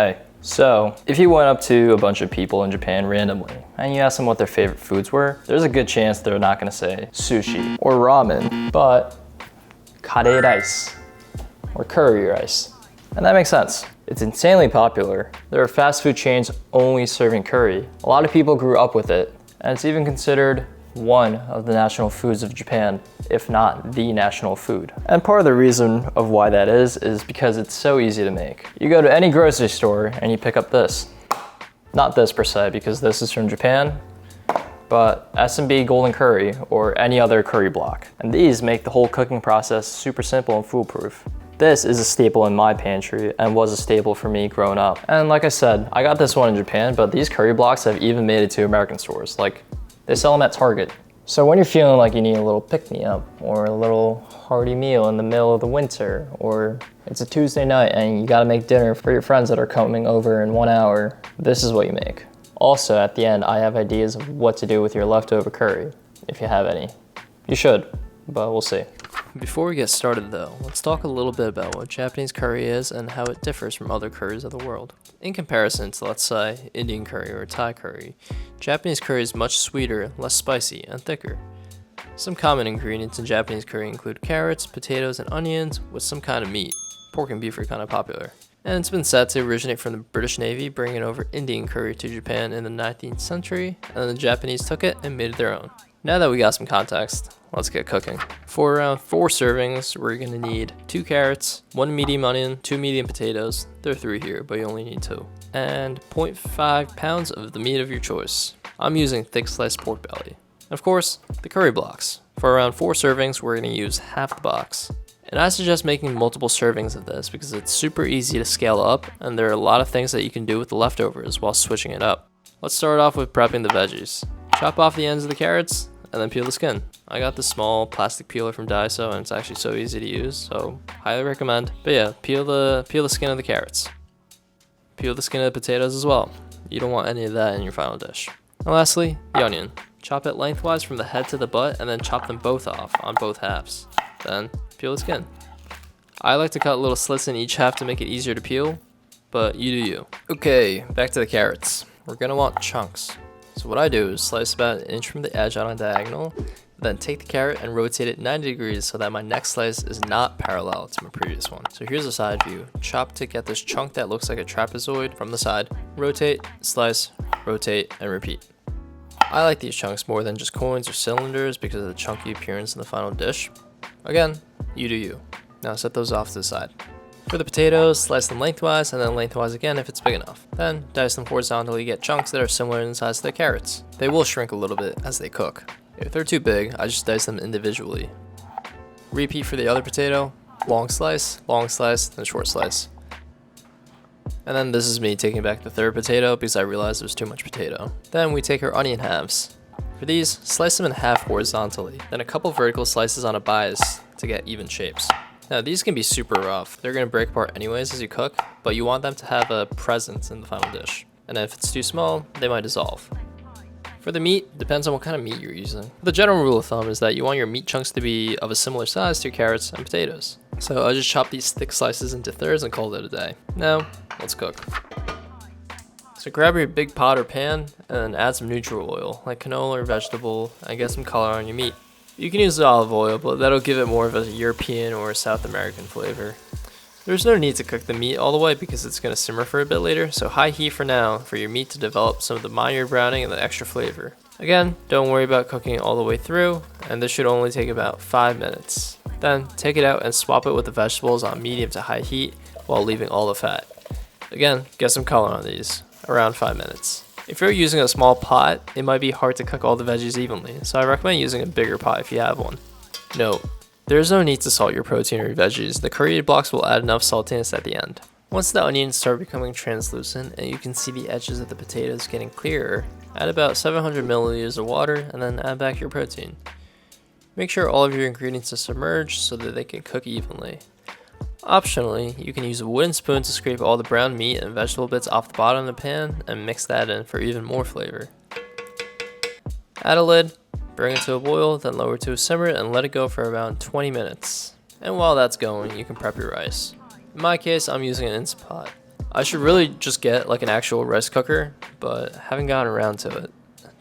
Hey, so if you went up to a bunch of people in Japan randomly and you asked them what their favorite foods were, there's a good chance they're not gonna say sushi or ramen, but kare rice or curry rice. And that makes sense. It's insanely popular. There are fast food chains only serving curry. A lot of people grew up with it, and it's even considered one of the national foods of Japan, if not the national food. And part of the reason of why that is because it's so easy to make. You go to any grocery store and you pick up this. Not this per se, because this is from Japan, but S&B Golden Curry or any other curry block. And these make the whole cooking process super simple and foolproof. This is a staple in my pantry and was a staple for me growing up. And like I said, I got this one in Japan, but these curry blocks have even made it to American stores. Like, they sell them at Target. So when you're feeling like you need a little pick-me-up or a little hearty meal in the middle of the winter, or it's a Tuesday night and you gotta make dinner for your friends that are coming over in 1 hour, this is what you make. Also, at the end, I have ideas of what to do with your leftover curry, if you have any. You should, but we'll see. Before we get started though, let's talk a little bit about what Japanese curry is and how it differs from other curries of the world. In comparison to, let's say, Indian curry or Thai curry, Japanese curry is much sweeter, less spicy, and thicker. Some common ingredients in Japanese curry include carrots, potatoes, and onions with some kind of meat. Pork and beef are kind of popular. And it's been said to originate from the British Navy bringing over Indian curry to Japan in the 19th century, and then the Japanese took it and made it their own. Now that we got some context, let's get cooking. For around 4 servings, we're gonna need 2 carrots, 1 medium onion, 2 medium potatoes, there are 3 here, but you only need 2, and 0.5 pounds of the meat of your choice. I'm using thick sliced pork belly. And of course, the curry blocks. For around 4 servings, we're gonna use half the box. And I suggest making multiple servings of this because it's super easy to scale up, and there are a lot of things that you can do with the leftovers while switching it up. Let's start off with prepping the veggies. Chop off the ends of the carrots, and then peel the skin. I got this small plastic peeler from Daiso and it's actually so easy to use, so highly recommend. But yeah, peel the skin of the carrots. Peel the skin of the potatoes as well. You don't want any of that in your final dish. And lastly, the onion. Chop it lengthwise from the head to the butt and then chop them both off on both halves. Then peel the skin. I like to cut little slits in each half to make it easier to peel, but you do you. Okay, back to the carrots. We're gonna want chunks. So what I do is slice about 1 inch from the edge on a diagonal, then take the carrot and rotate it 90 degrees so that my next slice is not parallel to my previous one. So here's a side view. Chop to get this chunk that looks like a trapezoid from the side. Rotate, slice, rotate, and repeat. I like these chunks more than just coins or cylinders because of the chunky appearance in the final dish. Again, you do you. Now set those off to the side. For the potatoes, slice them lengthwise and then lengthwise again if it's big enough. Then dice them horizontally to get chunks that are similar in size to the carrots. They will shrink a little bit as they cook. If they're too big, I just dice them individually. Repeat for the other potato, long slice, then short slice. And then this is me taking back the third potato because I realized there was too much potato. Then we take our onion halves. For these, slice them in half horizontally, then a couple vertical slices on a bias to get even shapes. Now these can be super rough. They're going to break apart anyways as you cook, but you want them to have a presence in the final dish. And if it's too small, they might dissolve. For the meat, depends on what kind of meat you're using. The general rule of thumb is that you want your meat chunks to be of a similar size to your carrots and potatoes. So I just chop these thick slices into thirds and call it a day. Now, let's cook. So grab your big pot or pan and add some neutral oil, like canola or vegetable, and get some color on your meat. You can use olive oil, but that'll give it more of a European or South American flavor. There's no need to cook the meat all the way because it's going to simmer for a bit later, so high heat for now for your meat to develop some of the minor browning and the extra flavor. Again, don't worry about cooking it all the way through, and this should only take about 5 minutes. Then take it out and swap it with the vegetables on medium to high heat while leaving all the fat. Again, get some color on these, around 5 minutes. If you're using a small pot, it might be hard to cook all the veggies evenly, so I recommend using a bigger pot if you have one. Note: there is no need to salt your protein or your veggies. The curry blocks will add enough saltiness at the end. Once the onions start becoming translucent and you can see the edges of the potatoes getting clearer, add about 700 milliliters of water and then add back your protein. Make sure all of your ingredients are submerged so that they can cook evenly. Optionally, you can use a wooden spoon to scrape all the brown meat and vegetable bits off the bottom of the pan and mix that in for even more flavor. Add a lid, bring it to a boil, then lower to a simmer and let it go for around 20 minutes. And while that's going, you can prep your rice. In my case, I'm using an Instant Pot. I should really just get like an actual rice cooker, but haven't gotten around to it.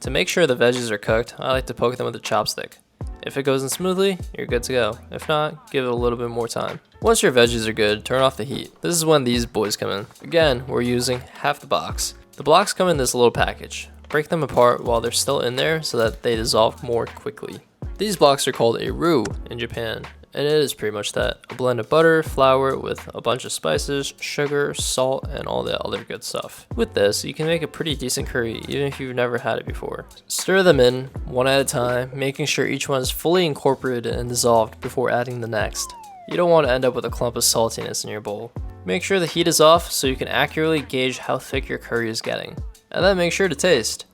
To make sure the veggies are cooked, I like to poke them with a chopstick. If it goes in smoothly, you're good to go. If not, give it a little bit more time. Once your veggies are good, turn off the heat. This is when these boys come in. Again, we're using half the box. The blocks come in this little package. Break them apart while they're still in there so that they dissolve more quickly. These blocks are called a roux in Japan, and it is pretty much that. A blend of butter, flour with a bunch of spices, sugar, salt, and all the other good stuff. With this, you can make a pretty decent curry even if you've never had it before. Stir them in, one at a time, making sure each one is fully incorporated and dissolved before adding the next. You don't want to end up with a clump of saltiness in your bowl. Make sure the heat is off so you can accurately gauge how thick your curry is getting. And then make sure to taste.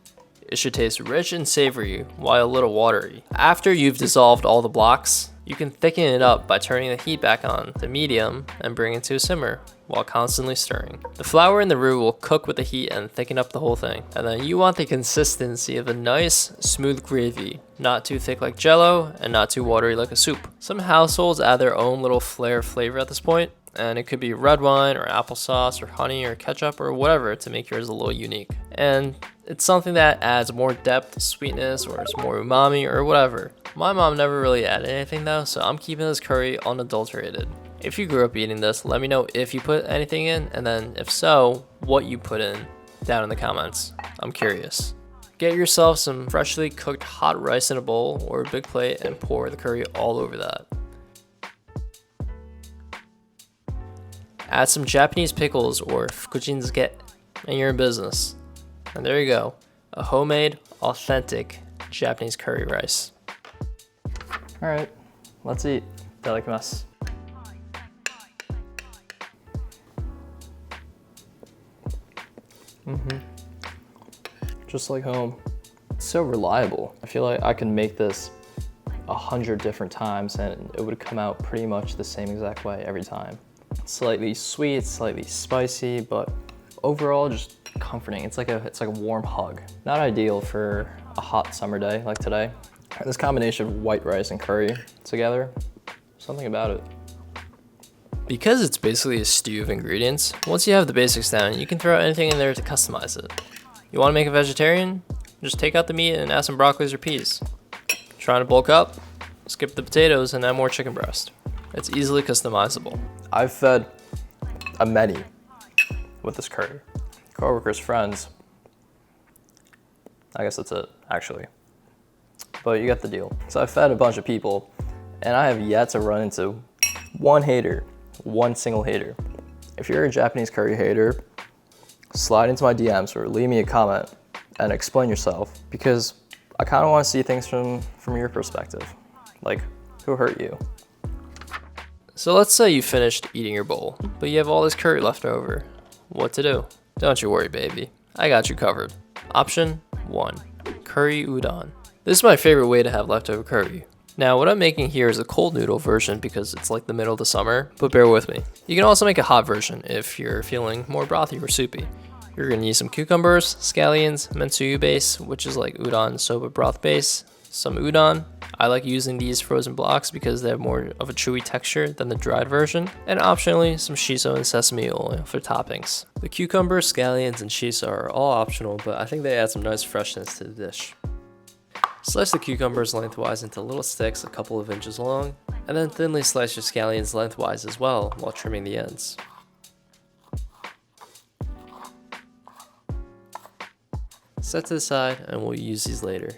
It should taste rich and savory while a little watery. After you've dissolved all the blocks, you can thicken it up by turning the heat back on to medium and bring it to a simmer while constantly stirring. The flour in the roux will cook with the heat and thicken up the whole thing. And then you want the consistency of a nice, smooth gravy, not too thick like jello and not too watery like a soup. Some households add their own little flavor at this point, and it could be red wine or applesauce or honey or ketchup or whatever to make yours a little unique. And it's something that adds more depth, sweetness, or it's more umami or whatever. My mom never really added anything though, so I'm keeping this curry unadulterated. If you grew up eating this, let me know if you put anything in, and then if so, what you put in down in the comments. I'm curious. Get yourself some freshly cooked hot rice in a bowl or a big plate and pour the curry all over that. Add some Japanese pickles or fukuchinsuke and you're in business. And there you go, a homemade, authentic Japanese curry rice. All right, let's eat. Itadakimasu. Just like home. It's so reliable. I feel like I can make this 100 different times and it would come out pretty much the same exact way every time. Slightly sweet, slightly spicy, but overall just comforting. It's like a warm hug. Not ideal for a hot summer day like today. This combination of white rice and curry together, something about it. Because it's basically a stew of ingredients, once you have the basics down, you can throw anything in there to customize it. You want to make a vegetarian? Just take out the meat and add some broccolis or peas. Trying to bulk up? Skip the potatoes and add more chicken breast. It's easily customizable. I've fed many with this curry. Coworkers, friends. I guess that's it, actually. But you get the deal. So I've fed a bunch of people, and I have yet to run into one hater, one single hater. If you're a Japanese curry hater, slide into my DMs or leave me a comment and explain yourself, because I kind of want to see things from your perspective. Like, who hurt you? So let's say you finished eating your bowl, but you have all this curry left over. What to do? Don't you worry, baby. I got you covered. Option 1, curry udon. This is my favorite way to have leftover curry. Now, what I'm making here is a cold noodle version because it's like the middle of the summer, but bear with me. You can also make a hot version if you're feeling more brothy or soupy. You're gonna need some cucumbers, scallions, mentsuyu base, which is like udon soba broth base, some udon. I like using these frozen blocks because they have more of a chewy texture than the dried version, and optionally some shiso and sesame oil for toppings. The cucumbers, scallions, and shiso are all optional, but I think they add some nice freshness to the dish. Slice the cucumbers lengthwise into little sticks a couple of inches long, and then thinly slice your scallions lengthwise as well while trimming the ends. Set to the side and we'll use these later.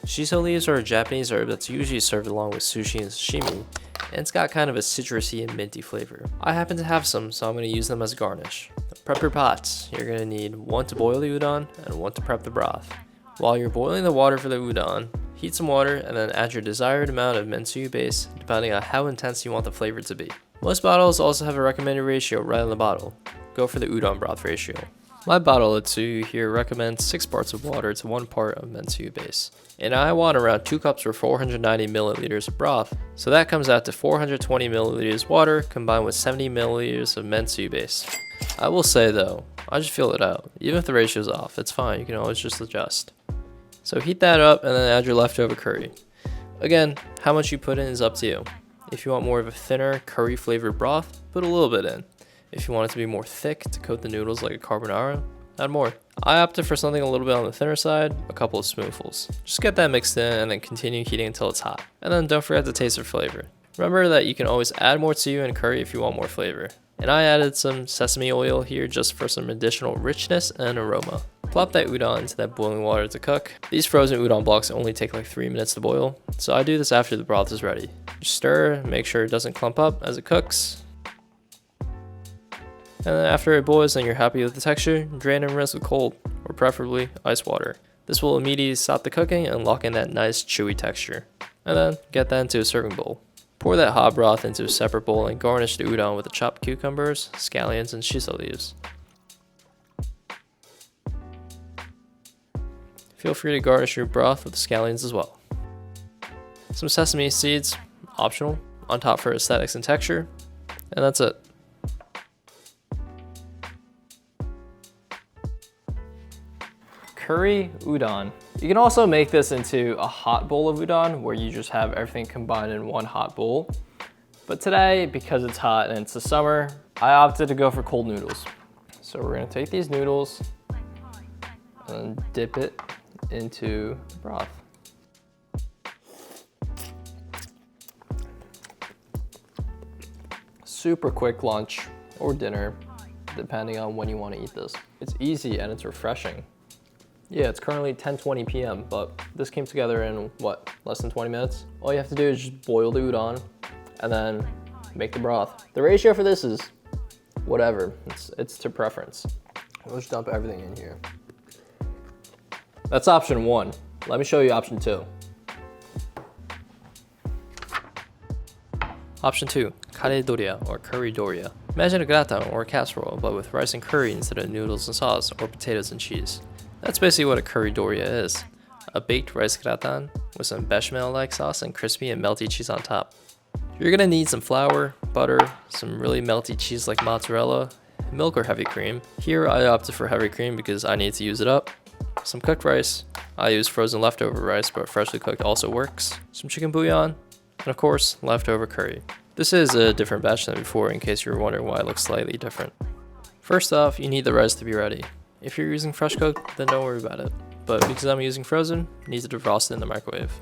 Shiso leaves are a Japanese herb that's usually served along with sushi and sashimi, and it's got kind of a citrusy and minty flavor. I happen to have some, so I'm going to use them as a garnish. Prep your pots. You're going to need one to boil the udon and one to prep the broth. While you're boiling the water for the udon, heat some water and then add your desired amount of mentsuyu base depending on how intense you want the flavor to be. Most bottles also have a recommended ratio right on the bottle. Go for the udon broth ratio. My bottle of tsuyu here recommends 6 parts of water to 1 part of mentsuyu base. And I want around 2 cups or 490 milliliters of broth, so that comes out to 420 milliliters water combined with 70 milliliters of mentsuyu base. I will say though, I just feel it out. Even if the ratio's off, it's fine, you can always just adjust. So heat that up and then add your leftover curry. Again, how much you put in is up to you. If you want more of a thinner curry flavored broth, put a little bit in. If you want it to be more thick to coat the noodles like a carbonara, add more. I opted for something a little bit on the thinner side, a couple of spoonfuls. Just get that mixed in and then continue heating until it's hot. And then don't forget to taste for flavor. Remember that you can always add more tsuyu and curry if you want more flavor. And I added some sesame oil here just for some additional richness and aroma. Plop that udon into that boiling water to cook. These frozen udon blocks only take like 3 minutes to boil, so I do this after the broth is ready. Just stir, make sure it doesn't clump up as it cooks. And then after it boils and you're happy with the texture, drain and rinse with cold, or preferably ice water. This will immediately stop the cooking and lock in that nice chewy texture. And then get that into a serving bowl. Pour that hot broth into a separate bowl and garnish the udon with the chopped cucumbers, scallions, and shiso leaves. Feel free to garnish your broth with the scallions as well. Some sesame seeds, optional, on top for aesthetics and texture, and that's it. Curry udon. You can also make this into a hot bowl of udon where you just have everything combined in one hot bowl. But today, because it's hot and it's the summer, I opted to go for cold noodles. So we're gonna take these noodles and dip it into the broth. Super quick lunch or dinner, depending on when you want to eat this. It's easy and it's refreshing. Yeah, it's currently 10:20 p.m., but this came together in, what, less than 20 minutes? All you have to do is just boil the udon and then make the broth. The ratio for this is whatever, it's to preference. We'll just dump everything in here. That's option 1. Let me show you option 2. Option 2, kare Doria or curry Doria. Imagine a gratin or a casserole, but with rice and curry instead of noodles and sauce or potatoes and cheese. That's basically what a curry Doria is. A baked rice gratin with some bechamel-like sauce and crispy and melty cheese on top. You're gonna need some flour, butter, some really melty cheese like mozzarella, milk or heavy cream. Here I opted for heavy cream because I need to use it up. Some cooked rice. I use frozen leftover rice, but freshly cooked also works. Some chicken bouillon, and of course, leftover curry. This is a different batch than before in case you're wondering why it looks slightly different. First off, you need the rice to be ready. If you're using fresh cooked, then don't worry about it. But because I'm using frozen, you need to defrost it in the microwave.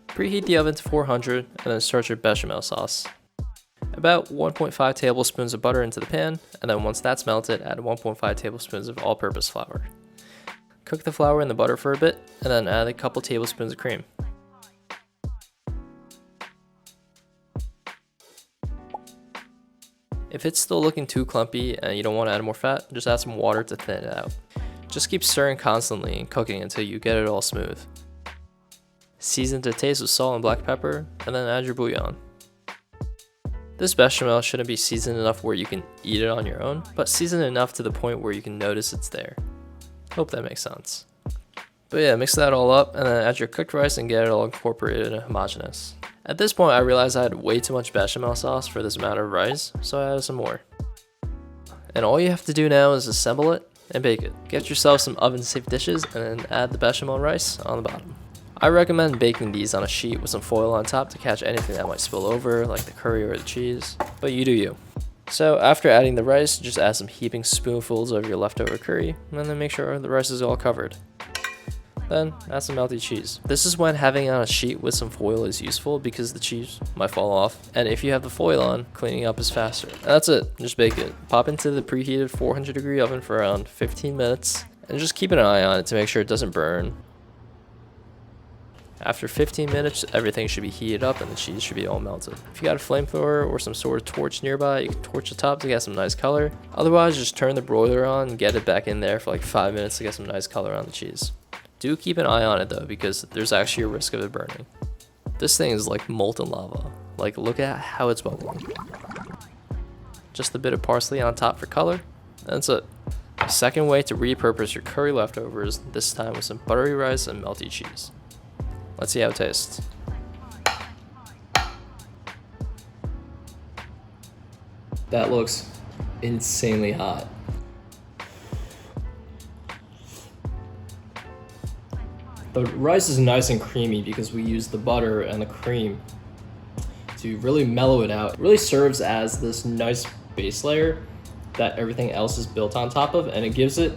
Preheat the oven to 400 and then start your bechamel sauce. About 1.5 tablespoons of butter into the pan, and then once that's melted, add 1.5 tablespoons of all-purpose flour. Cook the flour in the butter for a bit, and then add a couple tablespoons of cream. If it's still looking too clumpy and you don't want to add more fat, just add some water to thin it out. Just keep stirring constantly and cooking until you get it all smooth. Season to taste with salt and black pepper, and then add your bouillon. This bechamel shouldn't be seasoned enough where you can eat it on your own, but seasoned enough to the point where you can notice it's there. Hope that makes sense. But yeah, mix that all up and then add your cooked rice and get it all incorporated and homogeneous. At this point, I realized I had way too much bechamel sauce for this amount of rice, so I added some more. And all you have to do now is assemble it and bake it. Get yourself some oven-safe dishes and then add the bechamel rice on the bottom. I recommend baking these on a sheet with some foil on top to catch anything that might spill over, like the curry or the cheese, but you do you. So after adding the rice, just add some heaping spoonfuls of your leftover curry, and then make sure the rice is all covered. Then add some melty cheese. This is when having it on a sheet with some foil is useful because the cheese might fall off, and if you have the foil on, cleaning up is faster. And that's it, just bake it. Pop into the preheated 400-degree oven for around 15 minutes, and just keep an eye on it to make sure it doesn't burn. After 15 minutes, everything should be heated up and the cheese should be all melted. If you got a flamethrower or some sort of torch nearby, you can torch the top to get some nice color. Otherwise, just turn the broiler on and get it back in there for like 5 minutes to get some nice color on the cheese. Do keep an eye on it though, because there's actually a risk of it burning. This thing is like molten lava. Like, look at how it's bubbling. Just a bit of parsley on top for color. That's it. A second way to repurpose your curry leftovers, this time with some buttery rice and melty cheese. Let's see how it tastes. That looks insanely hot. The rice is nice and creamy because we used the butter and the cream to really mellow it out. It really serves as this nice base layer that everything else is built on top of, and it gives it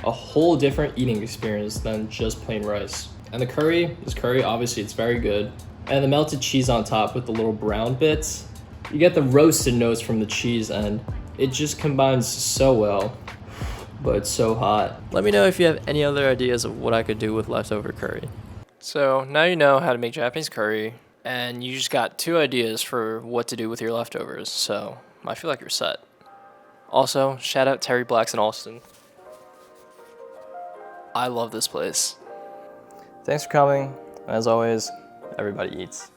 a whole different eating experience than just plain rice. And the curry is curry, obviously it's very good. And the melted cheese on top with the little brown bits. You get the roasted notes from the cheese and it just combines so well, but it's so hot. Let me know if you have any other ideas of what I could do with leftover curry. So now you know how to make Japanese curry, and you just got 2 ideas for what to do with your leftovers, so I feel like you're set. Also, shout out Terry Blacks in Austin. I love this place. Thanks for coming. As always, everybody eats.